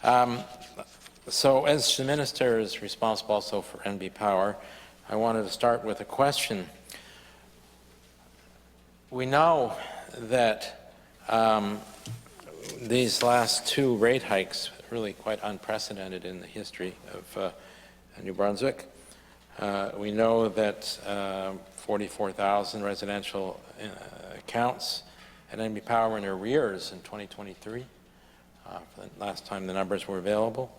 So as the Minister is responsible also for NB Power, I wanted to start with a question. We know that these last two rate hikes, really quite unprecedented in the history of New Brunswick. We know that 44,000 residential accounts at NB Power were in arrears in 2023, for the last time the numbers were available.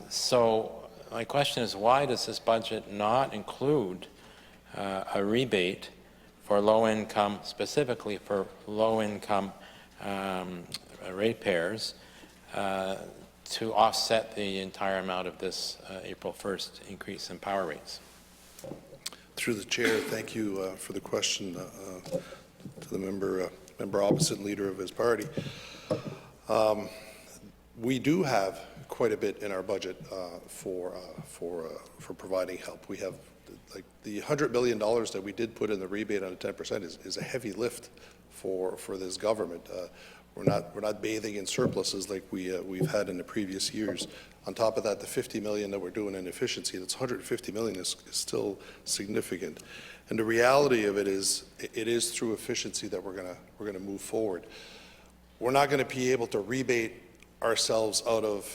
So my question is, why does this budget not include a rebate for low-income, specifically for low-income ratepayers, to offset the entire amount of this April 1st increase in power rates? Through the chair, thank you for the question to the member opposite, leader of his party. We do have quite a bit in our budget for providing help. We have, like, the $100 million that we did put in the rebate on the 10% is a heavy lift for this government. We're not bathing in surpluses like we've had in the previous years. On top of that, the $50 million that we're doing in efficiency, that's $150 million, is still significant. And the reality of it is through efficiency that we're gonna move forward. We're not going to be able to rebate ourselves out of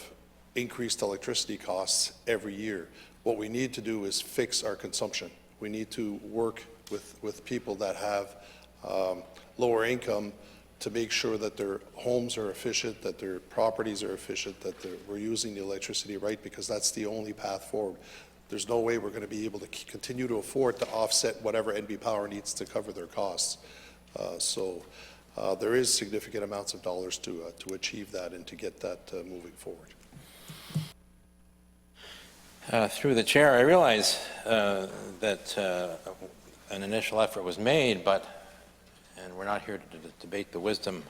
increased electricity costs every year. What we need to do is fix our consumption. We need to work with people that have lower income to make sure that their homes are efficient, that their properties are efficient, that we're using the electricity right, because that's the only path forward. There's no way we're going to be able to continue to afford to offset whatever NB Power needs to cover their costs. There is significant amounts of dollars to achieve that and to get that moving forward. Through the chair, I realize that an initial effort was made, and we're not here to debate the wisdom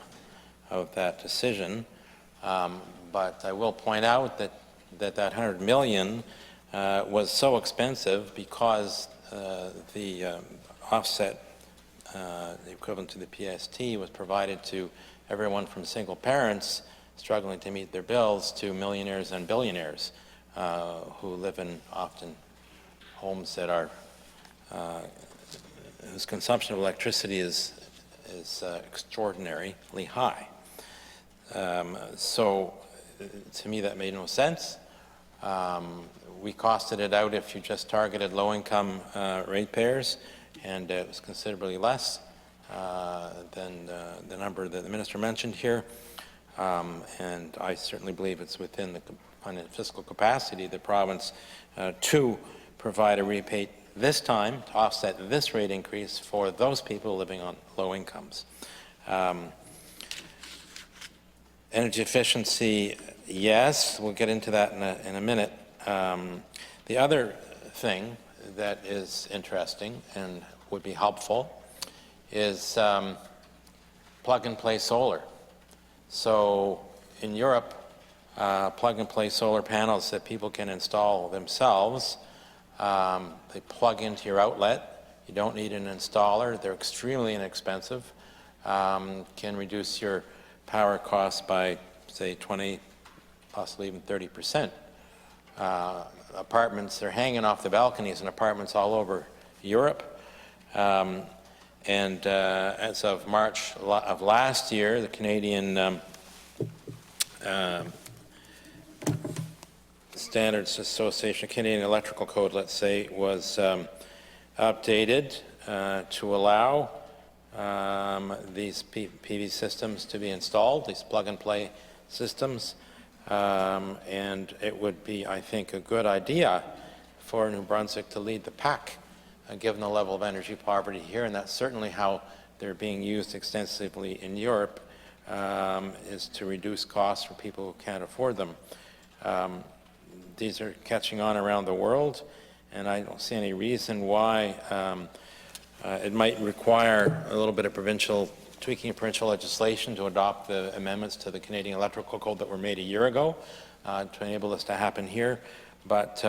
of that decision, but I will point out that $100 million was so expensive because the offset, the equivalent to the PST, was provided to everyone from single parents struggling to meet their bills to millionaires and billionaires who live in often homes that are whose consumption of electricity is extraordinarily high. So to me that made no sense. We costed it out if you just targeted low-income ratepayers, and it was considerably less than the number that the Minister mentioned here. And I certainly believe it's within the fiscal capacity of the province to provide a rebate this time to offset this rate increase for those people living on low incomes. Energy efficiency, yes, we'll get into that in a minute. The other thing that is interesting and would be helpful is plug-and-play solar. So in Europe, plug-and-play solar panels that people can install themselves, they plug into your outlet. You don't need an installer. They're extremely inexpensive. Can reduce your power costs by, say, 20, possibly even 30%. Apartments, they're hanging off the balconies in apartments all over Europe. And as of March of last year, the Canadian Standards Association, Canadian Electrical Code, let's say, was updated to allow these PV systems to be installed, these plug-and-play systems. And it would be, I think, a good idea for New Brunswick to lead the pack, given the level of energy poverty here, and that's certainly how they're being used extensively in Europe, is to reduce costs for people who can't afford them. These are catching on around the world, and I don't see any reason why it might require a little bit of tweaking of provincial legislation to adopt the amendments to the Canadian Electrical Code that were made a year ago to enable this to happen here, but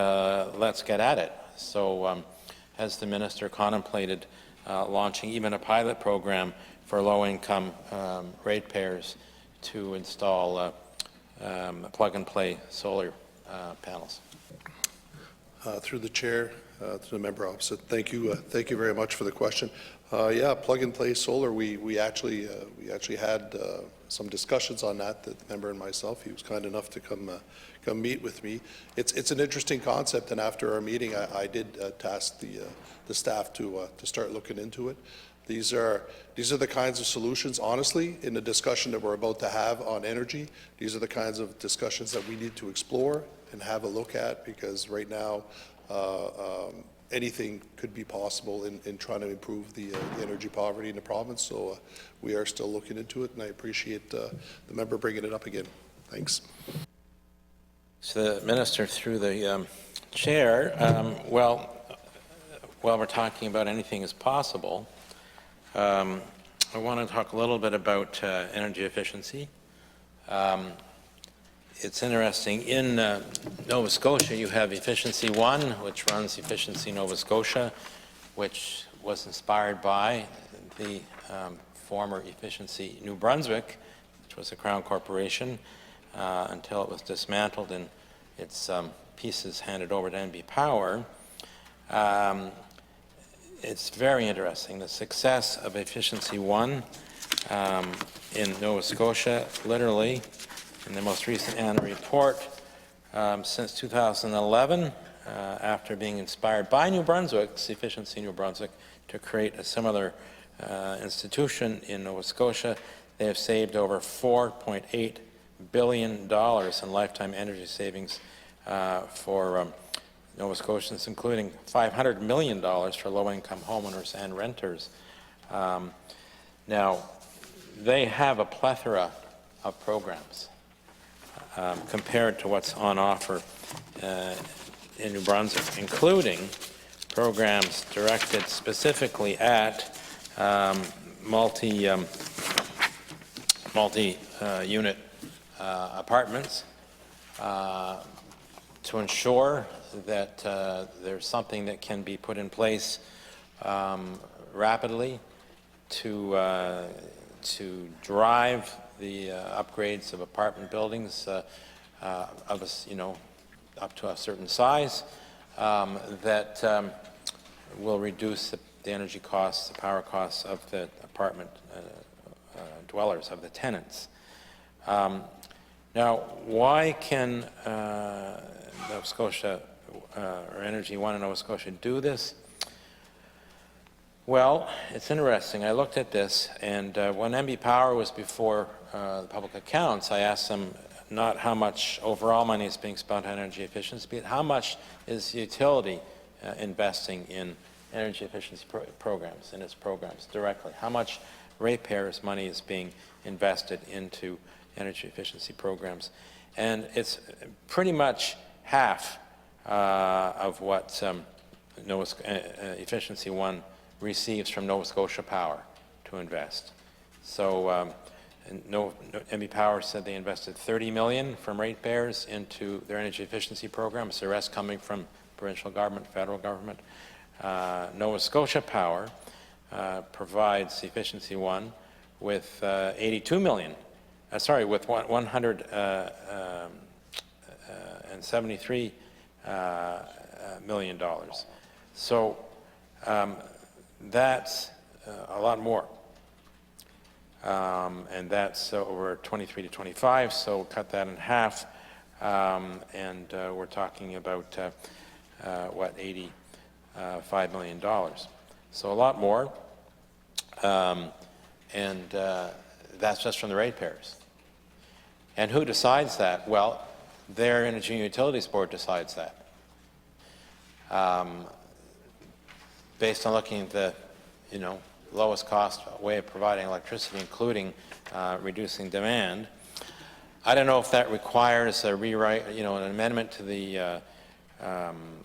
let's get at it. So has the Minister contemplated launching even a pilot program for low-income ratepayers to install plug-and-play solar panels. Through the chair, to the member opposite, thank you very much for the question. Yeah, plug-and-play solar. We actually had some discussions on that. The member and myself. He was kind enough to come meet with me. It's an interesting concept, and after our meeting, I did task the staff to start looking into it. These are the kinds of solutions, honestly, in the discussion that we're about to have on energy. These are the kinds of discussions that we need to explore and have a look at, because right now anything could be possible in trying to improve the energy poverty in the province. So we are still looking into it, and I appreciate the member bringing it up again. Thanks. So the minister, through the chair, well, while we're talking about anything is possible, I want to talk a little bit about energy efficiency. It's interesting, in Nova Scotia you have Efficiency One, which runs Efficiency Nova Scotia, which was inspired by the former Efficiency New Brunswick, which was a Crown corporation, until it was dismantled and its pieces handed over to NB Power. It's very interesting, the success of Efficiency One in Nova Scotia, literally, in the most recent annual report, since 2011, after being inspired by New Brunswick's Efficiency New Brunswick to create a similar institution in Nova Scotia, they have saved over $4.8 billion in lifetime energy savings for Nova Scotians, including $500 million for low-income homeowners and renters. Now, they have a plethora of programs compared to what's on offer in New Brunswick, including programs directed specifically at multi-unit apartments to ensure that there's something that can be put in place rapidly to drive the upgrades of apartment buildings up to a certain size that will reduce the energy costs, the power costs of the apartment dwellers, of the tenants. Now, why can Nova Scotia or Energy One in Nova Scotia do this? Well, it's interesting. I looked at this, and when MB Power was before the public accounts, I asked them not how much overall money is being spent on energy efficiency, but how much is the utility investing in energy efficiency programs, in its programs directly. How much ratepayers' money is being invested into energy efficiency programs. And it's pretty much half of what Efficiency One receives from Nova Scotia Power to invest. So NB Power said they invested $30 million from ratepayers into their energy efficiency programs, the rest coming from provincial government, federal government. Nova Scotia Power provides Efficiency One with $82 million. With $173 million. So that's a lot more. And that's over 23 to 25, so we'll cut that in half. And we're talking about, $85 million. So a lot more. And that's just from the ratepayers. And who decides that? Well, their Energy and Utilities Board decides that. Based on looking at the, lowest cost way of providing electricity, including reducing demand. I don't know if that requires a rewrite, an amendment to the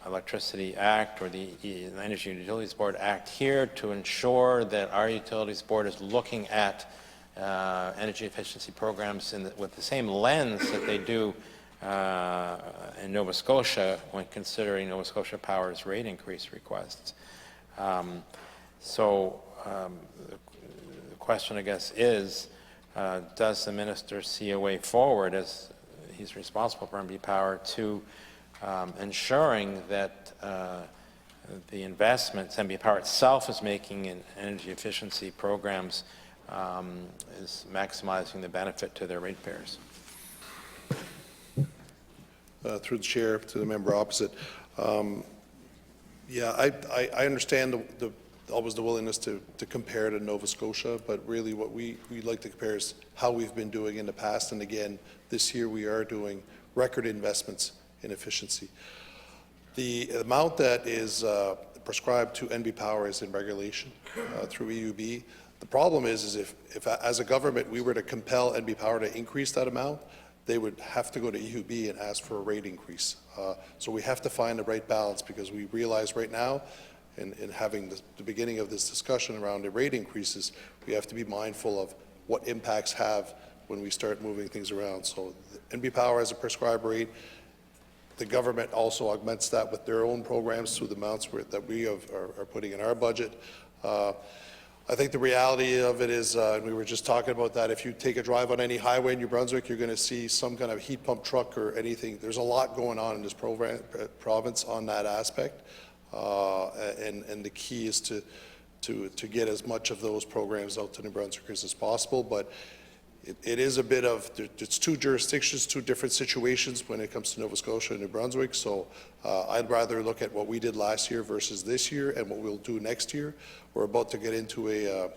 Electricity Act or the Energy and Utilities Board Act here to ensure that our Utilities Board is looking at energy efficiency programs with the same lens that they do in Nova Scotia when considering Nova Scotia Power's rate increase requests. So the question, I guess, is does the minister see a way forward, as he's responsible for MB Power, to ensuring that the investments MB Power itself is making in energy efficiency programs is maximizing the benefit to their ratepayers. Through the chair to the member opposite. Yeah, I understand always the willingness to compare to Nova Scotia, but really what we'd like to compare is how we've been doing in the past. And again, this year we are doing record investments in efficiency. The amount that is prescribed to NB Power is in regulation through EUB. The problem is if as a government we were to compel NB Power to increase that amount, they would have to go to EUB and ask for a rate increase. So we have to find the right balance, because we realize right now, in having the beginning of this discussion around the rate increases, we have to be mindful of what impacts have when we start moving things around. So NB Power has a prescribed rate. The government also augments that with their own programs through the amounts that we are putting in our budget. I think the reality of it is, and we were just talking about that, if you take a drive on any highway in New Brunswick, you're going to see some kind of heat pump truck or anything. There's a lot going on in this province on that aspect, and the key is to get as much of those programs out to New Brunswickers as possible. But it is a bit of, it's two jurisdictions, two different situations when it comes to Nova Scotia and New Brunswick. So I'd rather look at what we did last year versus this year and what we'll do next year. We're about to get into a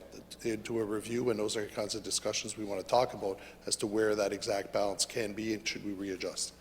review, and those are the kinds of discussions we want to talk about as to where that exact balance can be and should we readjust.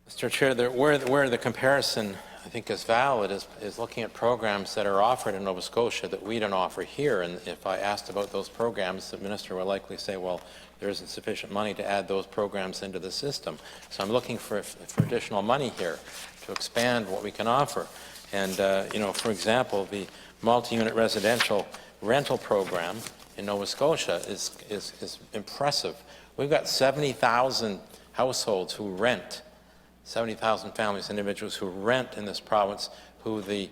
Mr. Chair, where the comparison I think is valid is looking at programs that are offered in Nova Scotia that we don't offer here. And if I asked about those programs, the minister will likely say, well, there isn't sufficient money to add those programs into the system. So I'm looking for additional money here to expand what we can offer. And, you know, for example, the multi-unit residential rental program in Nova Scotia is impressive. We've got 70,000 households who rent, 70,000 families, individuals who rent in this province, who the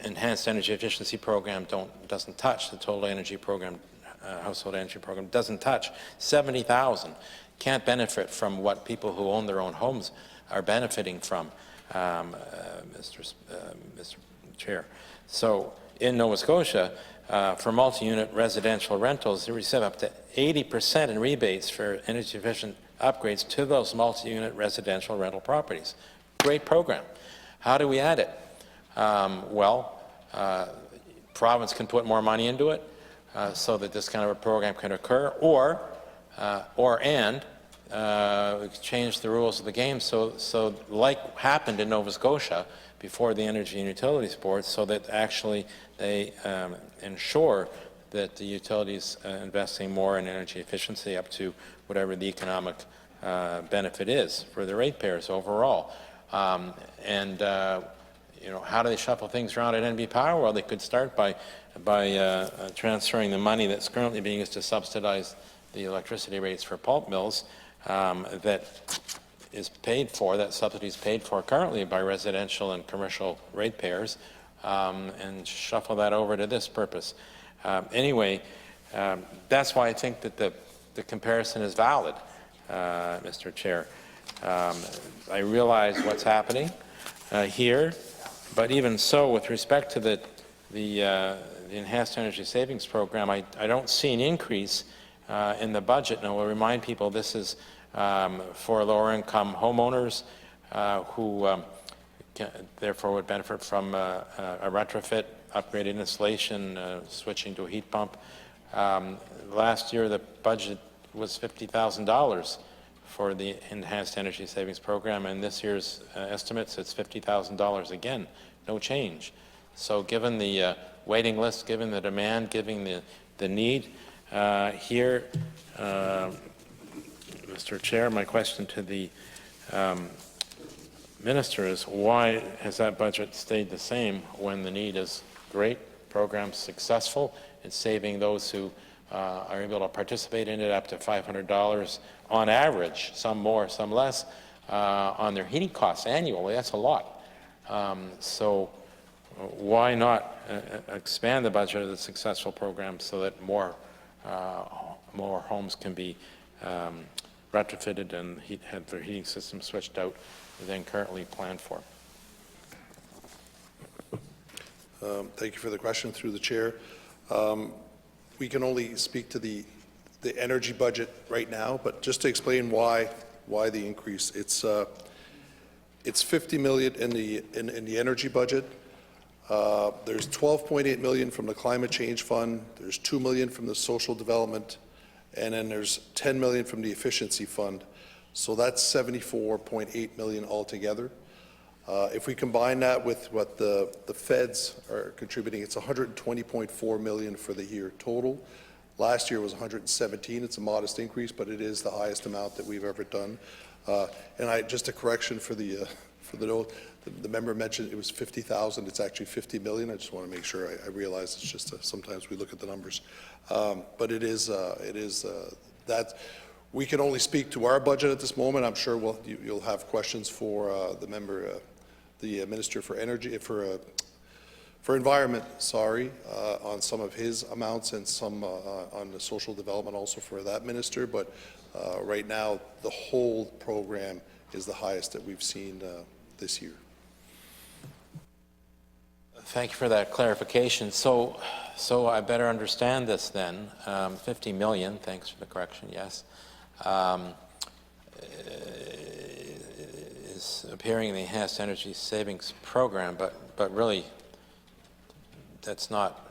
enhanced energy efficiency program doesn't touch. The total energy program, household energy program, doesn't touch. 70,000 can't benefit from what people who own their own homes are benefiting from, Mr. Chair. So in Nova Scotia, for multi-unit residential rentals, they receive up to 80% in rebates for energy efficient upgrades to those multi-unit residential rental properties. Great program. How do we add it? Province can put more money into it so that this kind of a program can occur, or change the rules of the game so like happened in Nova Scotia before the Energy and Utilities Board, so that actually they ensure that the utilities investing more in energy efficiency up to whatever the economic benefit is for the ratepayers overall. You know, how do they shuffle things around at NB Power? Well, they could start by transferring the money that's currently being used to subsidize the electricity rates for pulp mills that subsidy is paid for currently by residential and commercial ratepayers, and shuffle that over to this purpose. Anyway, that's why I think that the comparison is valid, Mr. Chair. I realize what's happening here, but even so, with respect to the Enhanced Energy Savings Program, I don't see an increase in the budget. And I will remind people this is for lower-income homeowners who therefore would benefit from a retrofit, upgraded installation, switching to a heat pump. Last year, the budget was $50,000 for the Enhanced Energy Savings Program, and this year's estimates, it's $50,000 again, no change. So given the waiting list, given the demand, given the need here, Mr. Chair, my question to the minister is, why has that budget stayed the same when the need is great, program's successful, it's saving those who are able to participate in it up to $500 on average, some more, some less, on their heating costs annually? That's a lot. So why not expand the budget of the successful program so that more homes can be retrofitted and had their heating system switched out than currently planned for. Thank you for the question through the chair. We can only speak to the energy budget right now, but just to explain why the increase, it's 50 million in the energy budget. There's 12.8 million from the climate change fund. There's 2 million from the social development, and then there's 10 million from the efficiency fund. So that's 74.8 million altogether. If we combine that with what the feds are contributing, it's 120.4 million for the year total. Last year was 117. It's a modest increase, but it is the highest amount that we've ever done. And just a correction for the note, the member mentioned it was 50,000. It's actually 50 million. I just want to make sure I realize it's just sometimes we look at the numbers, but it is that. We can only speak to our budget at this moment. I'm sure you'll have questions for the member, the Minister for Energy, for Environment, sorry, on some of his amounts and some on the social development also for that minister. But right now, the whole program is the highest that we've seen this year. Thank you for that clarification. So I better understand this then. 50 million, thanks for the correction, yes. Is appearing in the Enhanced Energy Savings Program, but really that's not,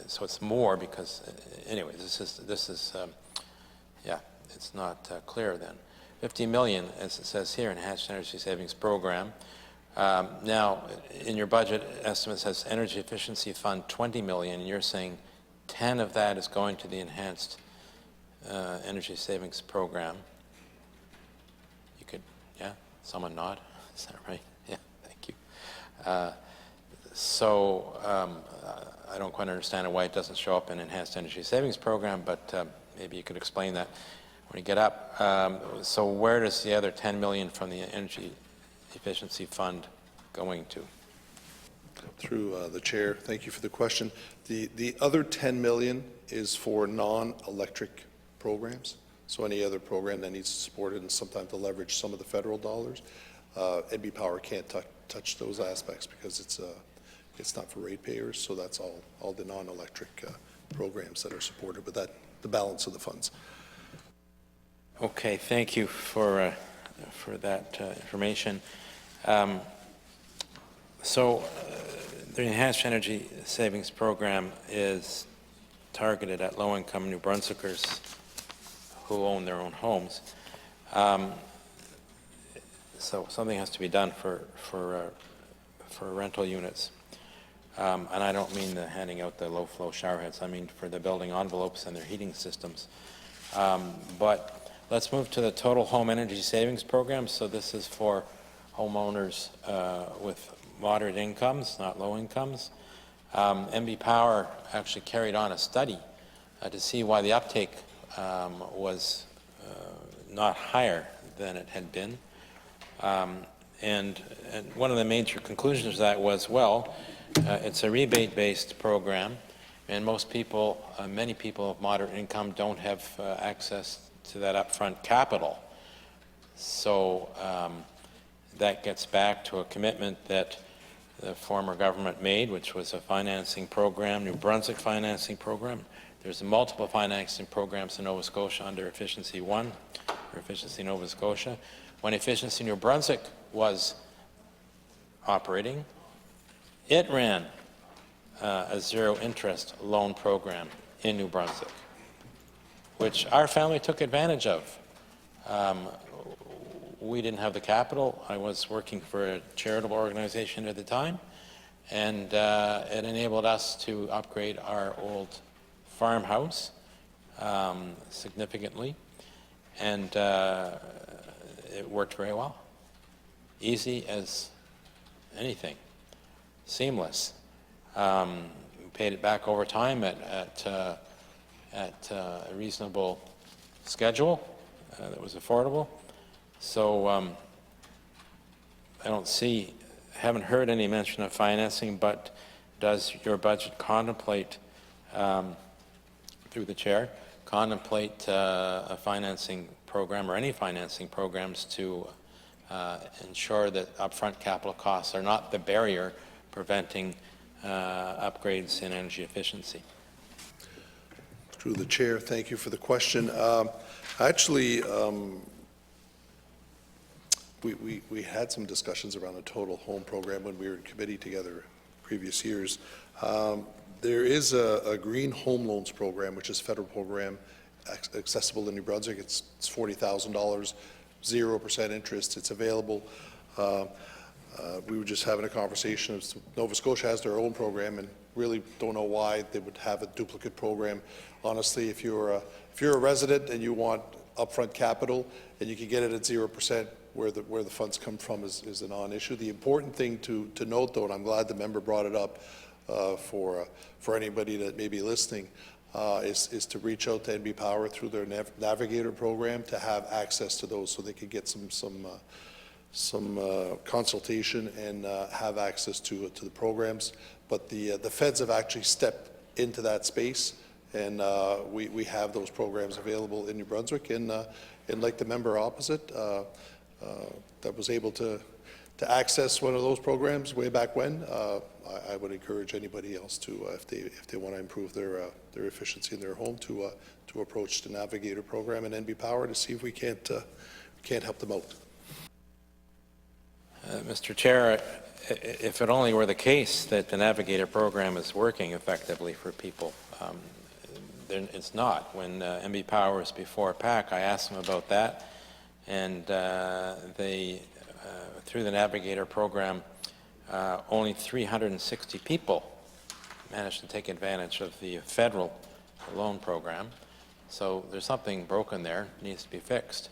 so it's more because, anyway, this is yeah, it's not clear then. 50 million, as it says here, Enhanced Energy Savings Program. Now, in your budget estimate, it says Energy Efficiency Fund 20 million, and you're saying 10 of that is going to the Enhanced Energy Savings Program. You could, yeah, someone nod, is that right? Yeah, thank you. I don't quite understand why it doesn't show up in Enhanced Energy Savings Program, but maybe you could explain that when you get up. So where does the other 10 million from the Energy Efficiency Fund going to? Through the chair, thank you for the question. The other 10 million is for non-electric programs. So any other program that needs to support it and sometimes to leverage some of the federal dollars. NB Power can't touch those aspects because it's not for ratepayers. So that's all the non-electric programs that are supported with the balance of the funds. Okay, thank you for that information. The Enhanced Energy Savings Program is targeted at low-income New Brunswickers who own their own homes. So something has to be done for rental units. And I don't mean the handing out the low-flow shower heads. I mean for the building envelopes and their heating systems. But let's move to the Total Home Energy Savings Program. So this is for homeowners with moderate incomes, not low incomes. MB Power actually carried on a study to see why the uptake was not higher than it had been. And one of the major conclusions of that was, well, it's a rebate-based program, and most people, many people of moderate income don't have access to that upfront capital. So that gets back to a commitment that the former government made, which was a financing program, New Brunswick financing program. There's multiple financing programs in Nova Scotia under Efficiency 1, or Efficiency Nova Scotia. When Efficiency New Brunswick was operating, it ran a zero-interest loan program in New Brunswick, which our family took advantage of. We didn't have the capital. I was working for a charitable organization at the time, and it enabled us to upgrade our old farmhouse significantly, and it worked very well. Easy as anything, seamless. We paid it back over time at a reasonable schedule that was affordable. So I haven't heard any mention of financing, but does your budget contemplate, through the chair, contemplate a financing program or any financing programs to ensure that upfront capital costs are not the barrier preventing upgrades in energy efficiency? Through the chair, thank you for the question. Actually, we had some discussions around a total home program when we were in committee together previous years. There is a green home loans program, which is a federal program accessible in New Brunswick. It's $40,000, 0% interest. It's available. We were just having a conversation. Nova Scotia has their own program, and really don't know why they would have a duplicate program. Honestly, if you're a resident and you want upfront capital and you can get it at 0%, where the funds come from is a non-issue. The important thing to note, though, and I'm glad the member brought it up for anybody that may be listening, is to reach out to NB Power through their Navigator program to have access to those, so they could get some consultation and have access to the programs. But the feds have actually stepped into that space, and we have those programs available in New Brunswick. And like the member opposite, that was able to access one of those programs way back when, I would encourage anybody else to, if they want to improve their efficiency in their home, to approach the Navigator program and NB Power to see if we can't help them out. Mr. Chair, if it only were the case that the Navigator program is working effectively for people, then it's not. When NB Power was before PAC, I asked them about that, and they, through the Navigator program, only 360 people managed to take advantage of the federal loan program. So there's something broken there, needs to be fixed.